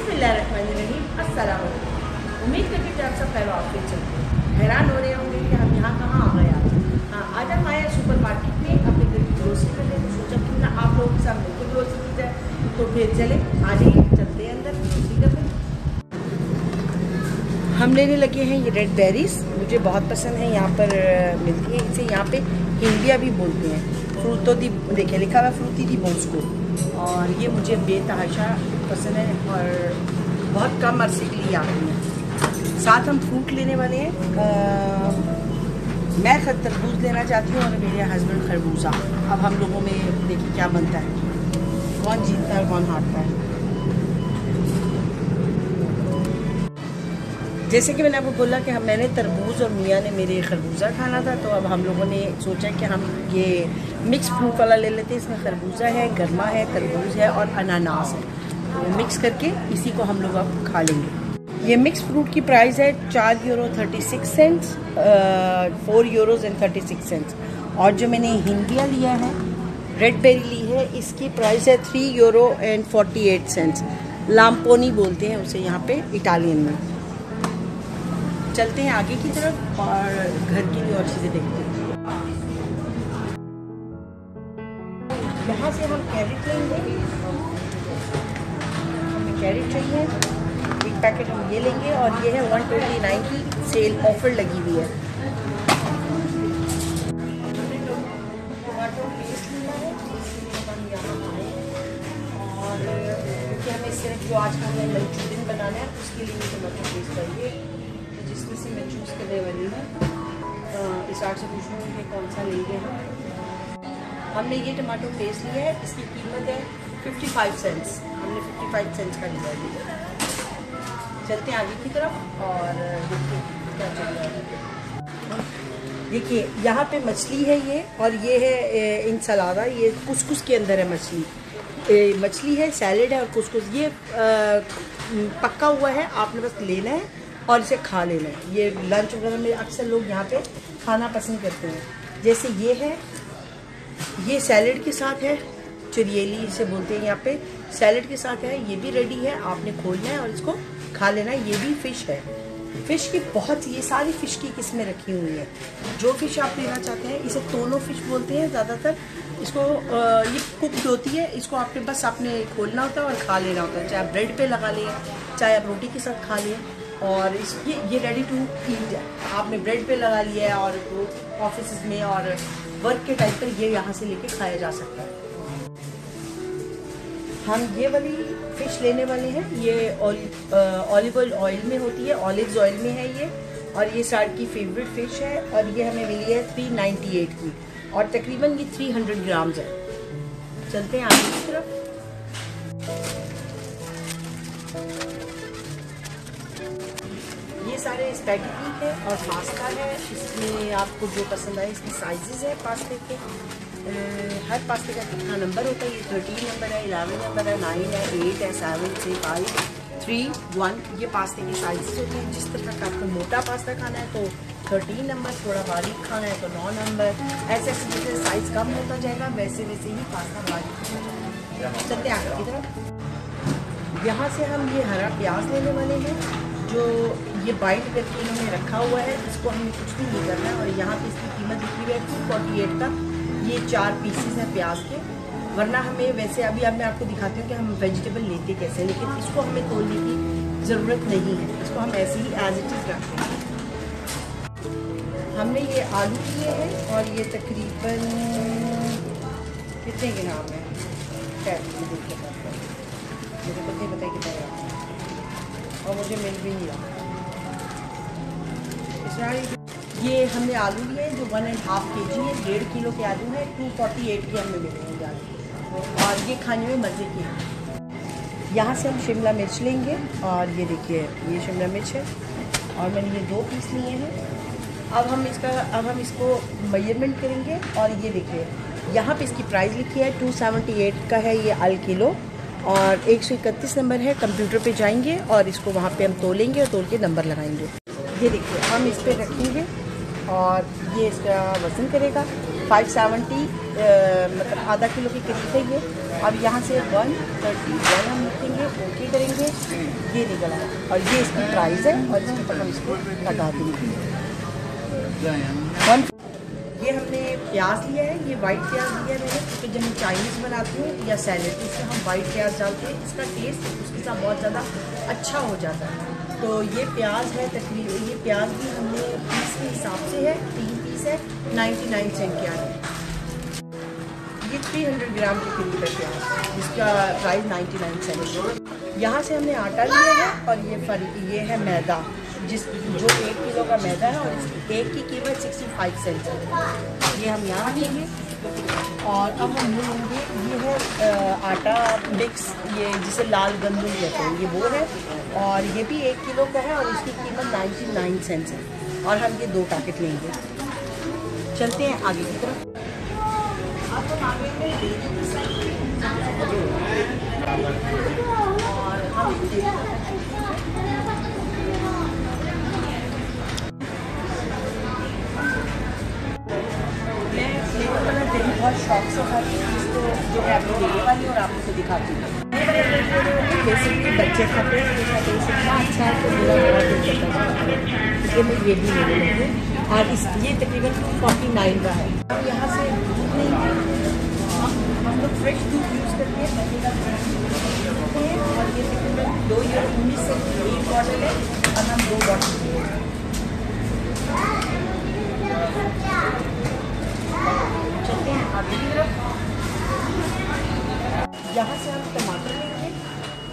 बिस्मिल्लाहिर्रहमानिर्रहीम, अस्सलाम वालेकुम। उम्मीद करती कि आप सब खैर आफियत चलते हैं। हैरान हो रहे होंगे कि हम यहाँ कहाँ आ गए आज। हाँ, आज हम आए सुपर मार्केट में अपने घर की ग्रोसरी करने, तो सोचा क्यों ना आप लोगों के साथ मिलकर ग्रोसरी की जाए। तो फिर चले, आ जाइए, चलते हैं अंदर ग्रोसरी करने। हम लेने लगे हैं ये रेड बेरीज, मुझे बहुत पसंद है। यहाँ पर मिलती है, इसे यहाँ पे हिंदिया भी बोलते हैं। फ्रूटो दी, देखिए लिखा हुआ फ्रूटी दी बोस्को, और ये मुझे बेतहाशा पसंद है और बहुत कम अरसे के लिए आती हैं। साथ हम फ्रूट लेने वाले हैं। मैं तरबूज लेना चाहती हूँ और मेरे हस्बैंड खरबूजा। अब हम लोगों में देखिए क्या बनता है, कौन जीतता है कौन हारता है। जैसे कि मैंने आपको बोला कि मैंने तरबूज और मियाँ ने मेरे खरबूजा खाना था, तो अब हम लोगों ने सोचा कि हम ये मिक्स फ्रूट वाला ले लेते हैं। इसमें खरबूजा है, गर्मा है, तरबूज है और अनानास है, तो मिक्स करके इसी को हम लोग अब खा लेंगे। ये मिक्स फ्रूट की प्राइस है €4.36, €4.36। और जो मैंने हिंदिया लिया है, रेड बेरी ली है, इसकी प्राइस है €3.48। लाम्पोनी बोलते हैं उसे यहाँ पे इटालियन में। चलते हैं आगे की तरफ और घर के लिए और चीज़ें देखते हैं। यहाँ से हम कैरेट लेंगे, हमें कैरेट चाहिए, एक पैकेट हम ये लेंगे और ये है 129 की सेल ऑफर लगी हुई है। टमाटो पेस्ट लेना है, हम यहाँ आए और क्योंकि हमें सिर्फ जो आज का हमें मंचूरियन बनाना है उसके लिए टमाटो पेस्ट चाहिए, जिसमें से मैं चूज़ करने वाली हूँ। इस आर्ट से पूछूँगी कि कौन सा लेंगे हम। हमने ये टमाटो पेस्ट लिया है, इसकी कीमत है 55 सेंट्स। हमने 55 सेंट्स का लिया है। चलते हैं आगे की तरफ और देखिए क्या चल रहा है। देखिए यहाँ पे मछली है ये, और ये है इंसलादा, ये कुसकुस के अंदर है मछली। मछली है, सैलेड है और कुसकुस। ये पक्का हुआ है, आपने बस लेना है और इसे खा लेना है। ये लंच वगैरह में अक्सर लोग यहाँ पे खाना पसंद करते हैं। जैसे ये है, ये सैलेड के साथ है, चिरियली इसे बोलते हैं यहाँ पे, सैलेड के साथ है। ये भी रेडी है, आपने खोलना है और इसको खा लेना है। ये भी फ़िश है, फ़िश की बहुत, ये सारी फ़िश की किस्में रखी हुई हैं। जो फ़िश आप लेना चाहते हैं, इसे टोनो फ़िश बोलते हैं ज़्यादातर। इसको ये कुक्ड होती है, इसको आपने बस आपने खोलना होता है और खा लेना होता है। चाहे आप ब्रेड पे लगा लें, चाहे आप रोटी के साथ खा लें। और ये रेडी टू ईट है, आपने ब्रेड पे लगा लिया है और ऑफिस में और वर्क के टाइम पर ये यहाँ से लेके खाया जा सकता है। हम ये वाली फ़िश लेने वाले हैं। ये ऑलिव ऑयल में होती है, ऑलिव्स ऑयल में है ये, और ये सार की फेवरेट फ़िश है। और ये हमें मिली है 398 की, और तकरीबन ये 300 ग्राम्स है। चलते हैं आगे की तरफ। ये सारे स्पैगेटी है और पास्ता है। इसमें आपको जो पसंद आए, इसकी साइजेस है पास्ते के। हर पास्ते का कितना नंबर होता है, ये 13 नंबर है, 11 नंबर है, 9 है, 8 है, 7 से 5, 3, 1। ये पास्ते की साइजेस होती हैं। जिस तरह का आपको मोटा पास्ता खाना है तो 13 नंबर, थोड़ा बारीक खाना है तो 9 नंबर। ऐसे ऐसे जैसे साइज़ कम होता जाएगा वैसे वैसे ही पास्ता बारीक होता जाएगा। चलते आगे की तरफ। यहाँ से हम ये हरा प्याज लेने वाले हैं, जो ये बाइट करके इन्होंने रखा हुआ है। इसको हमें कुछ भी नहीं करना है। और यहाँ पे इसकी कीमत लिखी हुई है 248 का। ये 4 पीसेस हैं प्याज के। वरना हमें वैसे अभी अब मैं आपको दिखाती हूँ कि हम वेजिटेबल लेते कैसे, लेकिन इसको हमें तोलने की ज़रूरत नहीं है। इसको हम ऐसे ही एज इट इज़ रखते हैं। हमने ये आलू लिए हैं और ये तकरीबन कितने ग्राम है, मुझे खुद नहीं पता कितना ग्राम है, और मुझे मिल भी नहीं रहा। ये हमने आलू लिए जो 1.5 kg है, 1.5 किलो के आलू हैं, 248 के हमें मिलेंगे आलू, और ये खाने में मज़े के हैं। यहाँ से हम शिमला मिर्च लेंगे, और ये देखिए ये शिमला मिर्च है, और मैंने ये 2 पीस लिए हैं। अब हम इसको मेजरमेंट करेंगे। और ये देखिए यहाँ पे इसकी प्राइस लिखी है 278 का है ये अल किलो, और 131 नंबर है। कंप्यूटर पे जाएंगे और इसको वहाँ पे हम तोलेंगे और तोल के नंबर लगाएंगे। ये देखिए हम इस पर रखेंगे और ये इसका वज़न करेगा 570, मतलब आधा किलो के करीब है ये। अब यहाँ से 131 हम लिखेंगे, ओके करेंगे। ये निकला है और ये इसकी प्राइस है और इसके ऊपर हम इसको लगा देंगे। ये हमने प्याज लिया है, ये वाइट प्याज लिया है मैंने, क्योंकि जब हम चाइनीज़ बनाते हैं या सैलेड तो इसमें हम वाइट प्याज डालते हैं, इसका टेस्ट उसके साथ बहुत ज़्यादा अच्छा हो जाता है। तो ये प्याज है तकरीबन, ये प्याज भी हमने पीस के हिसाब से है, 3 पीस है, 99 सेंट के आए। ये 300 ग्राम के करीब है प्याज, जिसका प्राइस 99 सेंट। यहाँ से हमने आटा लिया है और ये है मैदा, जो 1 किलो का मैदा है और एक की कीमत 65 सेंट है। ये हम यहाँ लेंगे और अब हम ये लेंगे, ये है आटा मिक्स, ये जिसे लाल गंदम कहते हैं, ये वो है और ये भी 1 किलो का है और इसकी कीमत 99 सेंट है और हम ये 2 पैकेट लेंगे। चलते हैं आगे की तरफ। अब हम आगे में डेयरी की साइड और हम बहुत शौक से खाती हूँ, इसको जो है आपको देने वाली और आप उसको दिखाती हूँ। बेसिकली बच्चे खाते हैं, इसका टेस्ट इतना अच्छा है तो मेरा बहुत दिल करता है, इसलिए मैं ये भी लेने लगी और ये तकरीबन 249 का है। यहाँ से दूध लेंगे, हम लोग फ्रेश दूध यूज़ करते हैं और ये तकरीबन 2 या 19 से 1 बॉटल है और हम 2 बॉटल लेंगे। चलते हैं आगे की तरफ। यहाँ से हम टमाटर लेंगे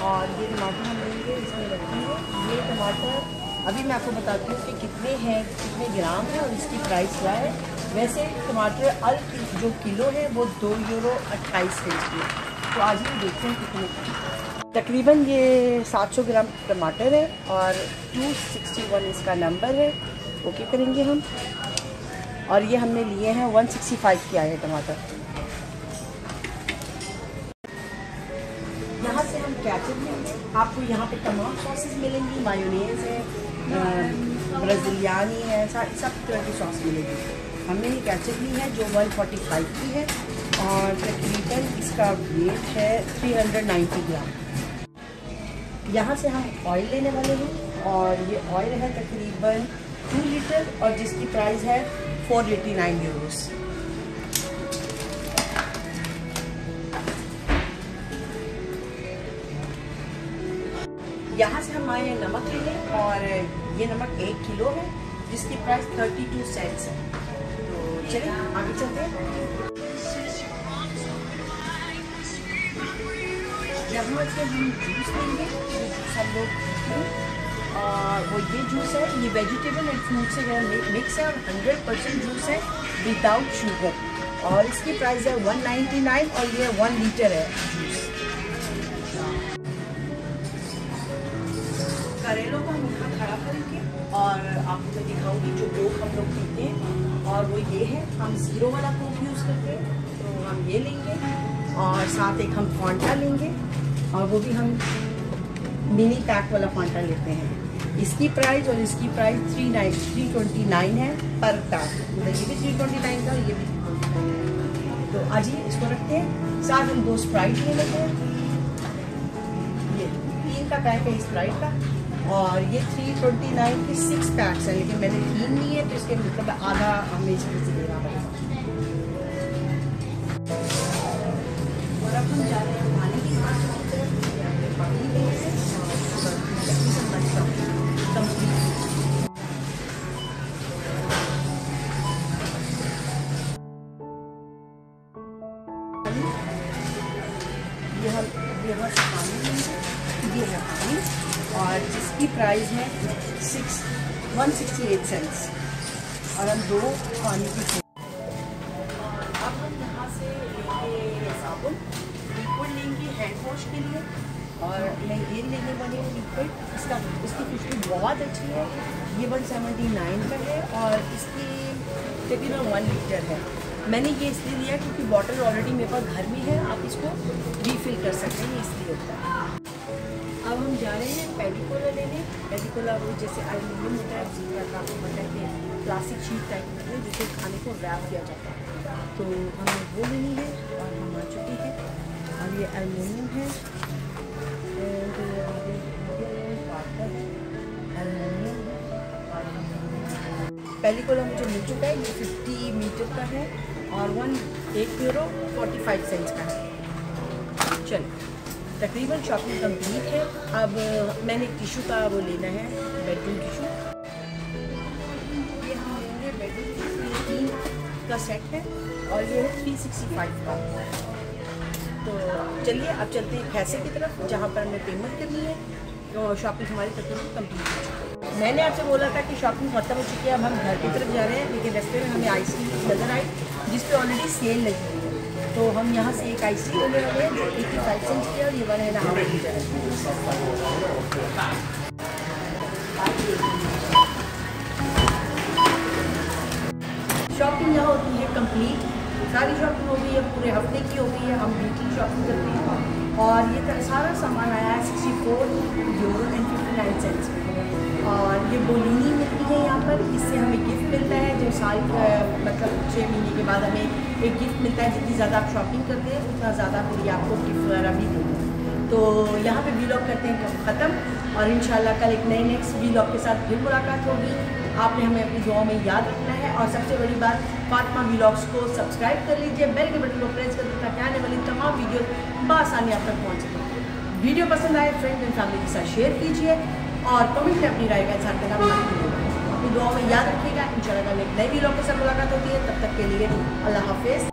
और ये टमाटर हम लेंगे, इसमें रखेंगे। ये टमाटर अभी मैं आपको बताती हूँ कि कितने हैं, कितने ग्राम है और इसकी प्राइस क्या है। वैसे टमाटर जो किलो है वो 2 यूरो 28 सेंट की है। तो आज हम देखते हैं कितने। तकरीबन ये 700 ग्राम टमाटर है और 261 इसका नंबर है। ओके करेंगे हम और ये हमने लिए हैं 165 के आए टमाटर। यहाँ से हम केचप लेंगे, आपको यहाँ पे तमाम सॉसेस मिलेंगी, मायोनेज़ है, ब्राज़िलियानी है, सब तरह की सॉस मिलेगी। हमने ये केचप ली है जो 145 की है और तकरीबन इसका वेट है 390 ग्राम। यहाँ से हम ऑयल लेने वाले हैं और ये ऑयल है तकरीबन 2 लीटर और जिसकी प्राइस है 489 यूरोस। यहाँ से हम आए नमक लेने और ये नमक 1 किलो है जिसकी प्राइस 32 सेंट्स है। तो चलिए आगे चलते हैं। यहाँ से हम जूस लेंगे, सब लोग और वो ये जूस है, ये वेजिटेबल एंड फ्रूट से मिक्स है और 100% जूस है विदाउट शुगर और इसकी प्राइस है 199 और ये 1 लीटर है जूस। करेलों को हम यहाँ खड़ा करेंगे और आपको मैं दिखाऊंगी जो कोक हम लोग पीते हैं और वो ये है, हम 0 वाला कोक यूज़ करते हैं तो हम ये लेंगे और साथ एक हम फांटा लेंगे और वो भी हम मिनी पैक वाला फांटा लेते हैं। इसकी प्राइस और इसकी प्राइस 329 है पर पैक, मतलब ये भी 329 का, ये भी 329। तो आज ही इसको रखते हैं, साथ हम 2 स्प्राइट ले लेते हैं। ये 3 का पैक है स्प्राइट का और ये 329 के 6 पैक्स हैं, लेकिन मैंने 3 लिए है तो इसके मतलब आधा हमें इसमें से देना पड़ेगा। और अब हम जा रहे हैं पानी की तरफ, पानी लेंगे ये है पानी और जिसकी प्राइस है 168 सेंट्स और हम 2 पानी की। अब हम यहाँ से लेंगे साबुन, लिक्विड लेंगे हैंड वॉश के लिए और मैं ये लेने वाली हूँ लिक्विड। इसकी खुशबू बहुत अच्छी है, ये 179 का है और इसकी तकरीबन 1 लीटर है। मैंने ये इसलिए लिया क्योंकि बॉटल ऑलरेडी मेरे पास घर में है, आप इसको रीफिल कर सकते हैं, इसलिए होता है। अब हम जा रहे हैं पेडिकोला लेने। पेडिकोला वो जैसे एल्यूमिनियम होता है, आपको पता है कि प्लास्टिक शीट टाइप होती है जिससे खाने को रैप किया जाता है, तो हमें वो लेनी है और हम आ चुके हैं और ये एल्यूमिनियम है। पहली कोला मुझे मिल चुका है, ये 50 मीटर का है और 1 यूरो 45 सेंट्स का है। चलो तकरीबन शॉपिंग कंप्लीट है। अब मैंने टिशू का वो लेना है, बेडरूम टिशू। ये हम लेंगे बेडरूम टिशू, ये 3 का सेट है और ये है 365 का। तो चलिए अब चलते हैं खैसे की तरफ, जहाँ पर हमें पेमेंट करनी है। तो शॉपिंग हमारी तकरीबन कंप्लीट हो चुकी है। मैंने आपसे बोला था कि शॉपिंग खत्म हो चुकी है, अब हम घर की तरफ जा रहे हैं, लेकिन रास्ते में हमें आइसक्रीम नज़र आई जिस पे ऑलरेडी सेल लगी हुई है। तो हम यहाँ से एक आइसक्रीम लेने वाले हैं जो 85 सेंट्स की है और ये 1.5 लीटर है। शॉपिंग यहाँ होती है कंप्लीट, सारी शॉपिंग हो गई है, पूरे हफ्ते की हो गई है। हम वीकली शॉपिंग करते हैं और ये सारा सामान आया है 64 यूरो एंड 59 सेंट्स में। और ये बोलिनी मिलती है यहाँ पर, इससे हमें गिफ्ट मिलता है जो साल का मतलब 6 महीने के बाद हमें एक गिफ्ट मिलता है। जितनी ज़्यादा आप शॉपिंग करते हैं उतना ज़्यादा फिर आपको गिफ्ट वगैरह भी मिलता है। तो यहाँ पे वीलॉग करते हैं ख़त्म और इंशाल्लाह कल एक नए नेक्स्ट वीलॉग के साथ फिर मुलाकात होगी। आपने हमें अपनी दुआओं में याद रखना है और सबसे बड़ी बात फातिमा व्लॉग्स को सब्सक्राइब कर लीजिए, बेल के बटन को प्रेस कर दीजिए ताकि आने वाली तमाम वीडियो बआसानी आप तक पहुँच सकें। वीडियो पसंद आए फ्रेंड एंड फैमिली के साथ शेयर कीजिए और कमेंट में अपनी राय का इज़हार करना मत भूलिएगा। अपनी दुआओं में याद रखिएगा। इंशाल्लाह कल एक नई वीलॉग के साथ मुलाकात होती है, तब तक के लिए अल्लाह हाफिज़।